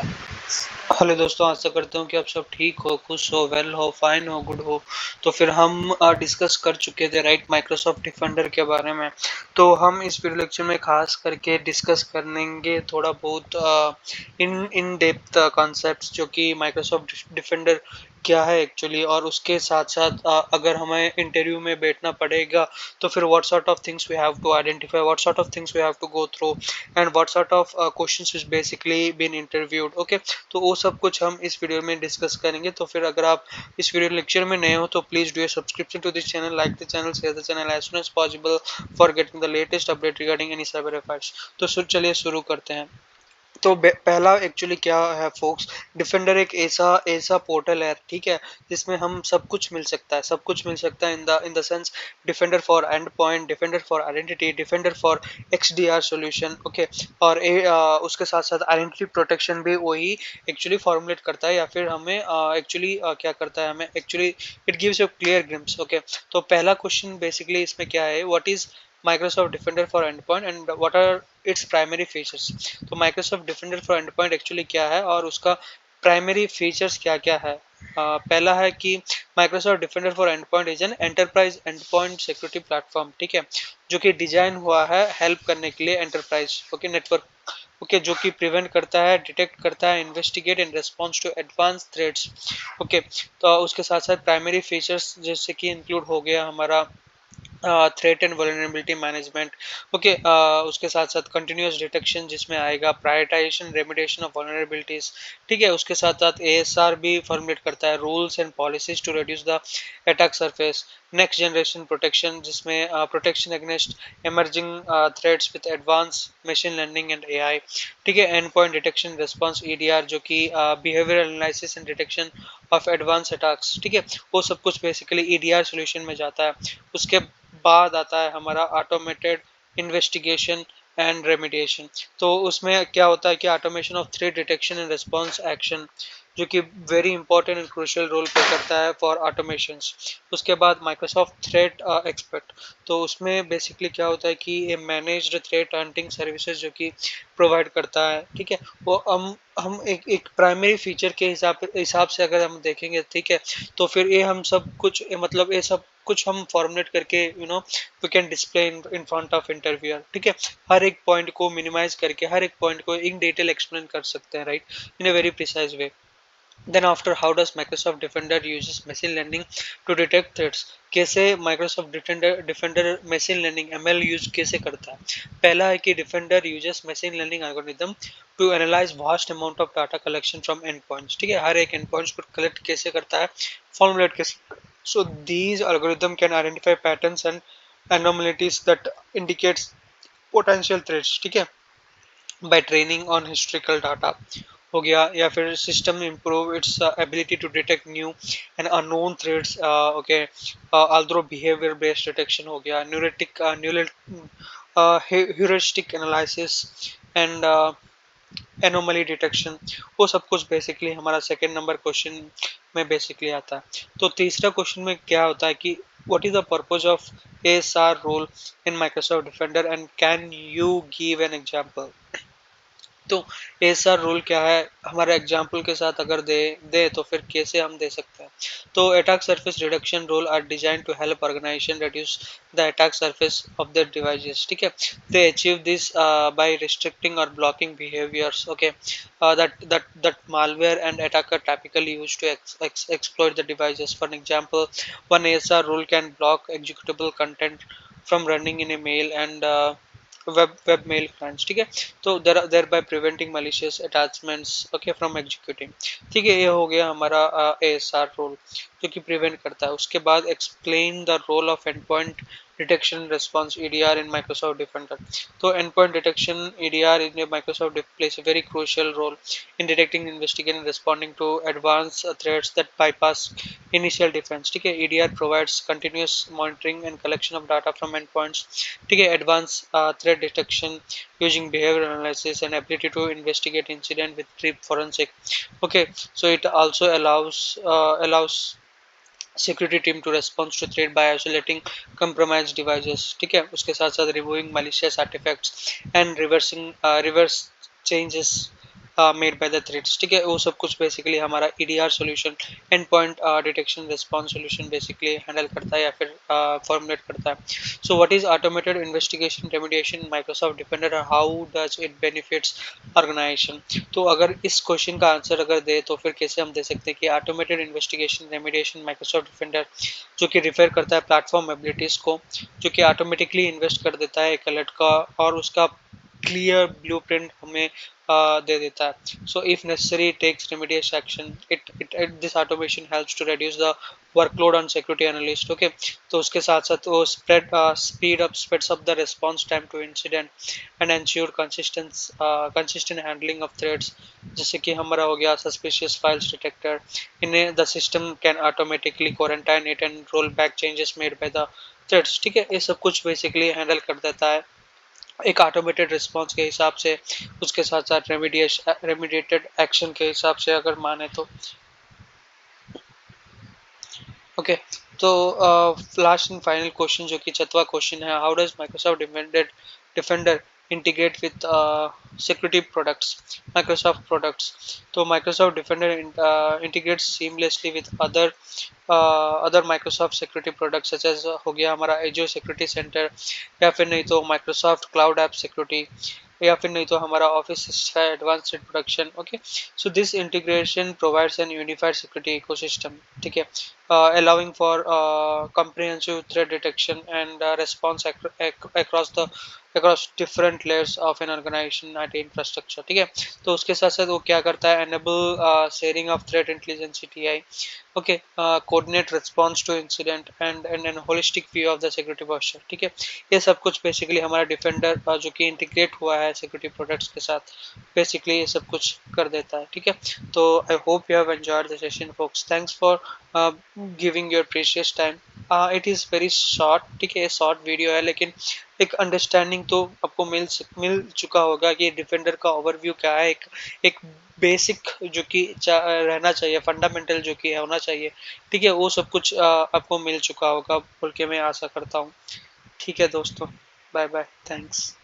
Hello दोस्तों, आशा करता हूँ कि आप सब ठीक हो, खुश हो, वेल हो, फाइन हो, गुड हो। तो फिर हम डिस्कस कर चुके थे राइट माइक्रोसॉफ्ट डिफेंडर के बारे में। तो हम इस वीडियो लेक्चर में खास करके डिस्कस करेंगे थोड़ा बहुत इन इन डेप्थ कॉन्सेप्ट्स जो कि माइक्रोसॉफ्ट डिफेंडर क्या है एक्चुअली, और उसके साथ साथ अगर हमें इंटरव्यू में बैठना पड़ेगा तो फिर what sort of things we have to identify, what sort of things we have to go through and what sort of questions is basically been interviewed. Okay, तो वो सब कुछ हम इस वीडियो में डिस्कस करेंगे। तो फिर अगर आप इस वीडियो लेक्चर में नए हो तो please do subscription to this channel, like the channel, share the channel as soon as possible for getting the latest update regarding any cyber affairs. तो चलिए शुरू करते हैं। तो पहला एक्चुअली क्या है फोक्स, डिफेंडर एक ऐसा ऐसा पोर्टल है, ठीक है, जिसमें हम सब कुछ मिल सकता है, सब कुछ मिल सकता है in the sense defender for and point, defender for identity, defender for XDR solution. Okay, और उसके साथ साथ आइडेंटिटी प्रोटेक्शन भी वही एक्चुअली फॉर्मुलेट करता है, या फिर हमें एक्चुअली क्या करता है, हमें actually it gives a clear glimpse. Okay, तो पहला क्वेश्चन बेसिकली इसमें क्या है, what is Microsoft Defender for Endpoint and what are its primary features। तो Microsoft Defender for Endpoint actually क्या है और उसका प्राइमरी फीचर्स क्या क्या है। पहला है कि Microsoft Defender for Endpoint is an enterprise endpoint security platform, ठीक है, जो कि डिजाइन हुआ है हेल्प करने के लिए एंटरप्राइज, ओके, नेटवर्क, ओके, जो कि प्रिवेंट करता है, डिटेक्ट करता है, investigate and response to advance threats. Okay, तो उसके साथ साथ प्राइमरी फीचर्स जैसे कि इंक्लूड हो गया हमारा threat and vulnerability management. Okay, उसके साथ साथ कंटिन्यूअस डिटेक्शन जिसमें आएगा प्रायोरिटाइजेशन रेमेडिएशन ऑफ वल्नरेबिलिटीज, ठीक है, उसके साथ साथ ASR भी फॉर्मुलेट करता है rules and policies to reduce the attack surface. Next generation protection जिसमें protection against emerging threats with advance machine learning and AI, ठीक है, end point detection response EDR जो कि behavioural analysis and detection of advance attacks, ठीक है, वो सब कुछ बेसिकली EDR सॉल्यूशन में जाता है। उसके बाद आता है हमारा ऑटोमेटेड इन्वेस्टिगेशन एंड रेमिडिएशन। तो उसमें क्या होता है कि automation of threat detection and response action, जो कि very important and crucial role play करता है फॉर ऑटोमेशंस। उसके बाद माइक्रोसॉफ्ट थ्रेट एक्सपर्ट, तो उसमें बेसिकली क्या होता है कि ये मैनेज्ड थ्रेट हंटिंग सर्विसेज जो कि प्रोवाइड करता है, ठीक है, वो हम एक प्राइमरी फीचर के हिसाब से अगर हम देखेंगे, ठीक है, तो फिर ये हम सब कुछ मतलब ये सब कुछ हम फॉर्मुलेट करके we can display in front of interviewer, ठीक है, हर एक पॉइंट को मिनिमाइज करके हर एक पॉइंट को इन डिटेल एक्सप्लेन कर सकते हैं right, in a very precise way. Then after, how does Microsoft Defender uses machine learning to detect threats? कैसे Microsoft Defender machine learning ML use कैसे करता है। पहला है कि Defender uses machine learning algorithm to analyze vast amount of data collection from endpoints, ठीक है, हर एक endpoints को collect कैसे करता है, formulate कैसे। So these algorithm can identify patterns and anomalies that indicates potential threats, ठीक है, by training on historical data हो गया, या फिर system improve its ability to detect new and unknown threads. Okay, although behaviour based detection हो गया, neurotic heuristic analysis and anomaly detection, वो सब कुछ बेसिकली हमारा सेकेंड नंबर क्वेश्चन में बेसिकली आता है। तो तीसरा क्वेश्चन में क्या होता है कि what is the purpose of ASR role in Microsoft Defender and can you give an example. तो ऐसा रूल क्या है, हमारे एग्जाम्पल के साथ अगर दे तो फिर कैसे हम दे सकते हैं। तो attack surface reduction rule are design to help organisation reduce the attack surface of the devices, ठीक है, they achieve this by restricting और blocking behaviours, okay, that malware and attacker typically use to exploit the devices. For an example, one ASR rule can block executable content from running in a mail and web mail clients, ठीक है, तो there by preventing malicious attachments, okay, from executing, ठीक है, ये हो गया हमारा ASR role जो कि प्रिवेंट करता है। उसके बाद explain the role of end point detection response EDR in Microsoft Defender। तो endpoint detection EDR in Microsoft plays a very crucial role in detecting, investigating, responding to advanced threats that bypass initial defense, ठीक है, EDR provides continuous monitoring and collection of data from endpoints, ठीक है, advance threat detection using behaviour analysis and ability to investigate incident with deep forensic. Okay, so it also allows security team to response to threat by isolating compromised devices, ठीक है, उसके साथ साथ removing malicious artifacts and reverse changes made by the threads, ठीक है। वो सब कुछ बेसिकली हमारा EDR solution, and point detection response solution basically handle करता है या फिर फॉर्मुलेट करता है। So what is automated investigation remediation Microsoft defender, how does it benefits organisation. तो अगर इस क्वेश्चन का आंसर अगर दे तो फिर कैसे हम दे सकते हैं कि automated investigation remediation Microsoft defender जो कि रिफर करता है प्लेटफॉर्म एबिलिटीज को, जो कि ऑटोमेटिकली इन्वेस्ट कर देता है एक अलर्ट का और उसका क्लियर ब्लूप्रिंट हमें दे देता है। So if necessary takes remediation action, it this automation helps to reduce the workload on security analyst, okay. तो उसके साथ साथ वो speeds up the response time to incident and ensure consistent handling of threads. जैसे कि हमारा हो गया सस्पिशियस फाइल्स डिटेक्टर, इन्हें the system can automatically quarantine it and roll back changes made by the threads, ठीक है। ये सब कुछ बेसिकली हैंडल कर देता है एक ऑटोमेटेड रिस्पांस के हिसाब से। उसके साथ साथ रेमिडिएटेड एक्शन के हिसाब से अगर माने तो, ओके। तो लास्ट एंड फाइनल क्वेश्चन जो कि चौथा क्वेश्चन है, how does Microsoft Defender integrate with security products, Microsoft products. तो Microsoft Defender integrates seamlessly with other Microsoft security products such as हो गया हमारा एजो सिक्योरिटी सेंटर, या फिर नहीं तो माइक्रोसॉफ्ट क्लाउड ऐप सिक्योरिटी, या फिर नहीं तो हमारा ऑफिस है advanced production, okay. So this integration provides N unified security ecosystem, ठीक है, allowing for comprehensive threat detection and response across different layers of an organization IT infrastructure, ठीक है। तो उसके साथ साथ वो क्या करता है, enable sharing of threat intelligence CTI, okay, coordinate response to incident and holistic view of the security posture, ठीक है। ये सब कुछ बेसिकली हमारा डिफेंडर जो कि इंटीग्रेट हुआ है सिक्योरिटी प्रोडक्ट्स के साथ, बेसिकली ये सब कुछ कर देता है, ठीक है। तो I hope you have enjoyed the session folks, thanks for giving your precious time. It is very short, ठीक है, शॉर्ट वीडियो है, लेकिन एक अंडरस्टैंडिंग तो आपको मिल चुका होगा कि डिफेंडर का ओवरव्यू क्या है, एक बेसिक जो कि रहना चाहिए, फंडामेंटल जो कि होना चाहिए, ठीक है, वो सब कुछ आपको मिल चुका होगा बोल के मैं आशा करता हूँ। ठीक है दोस्तों, बाय बाय, थैंक्स।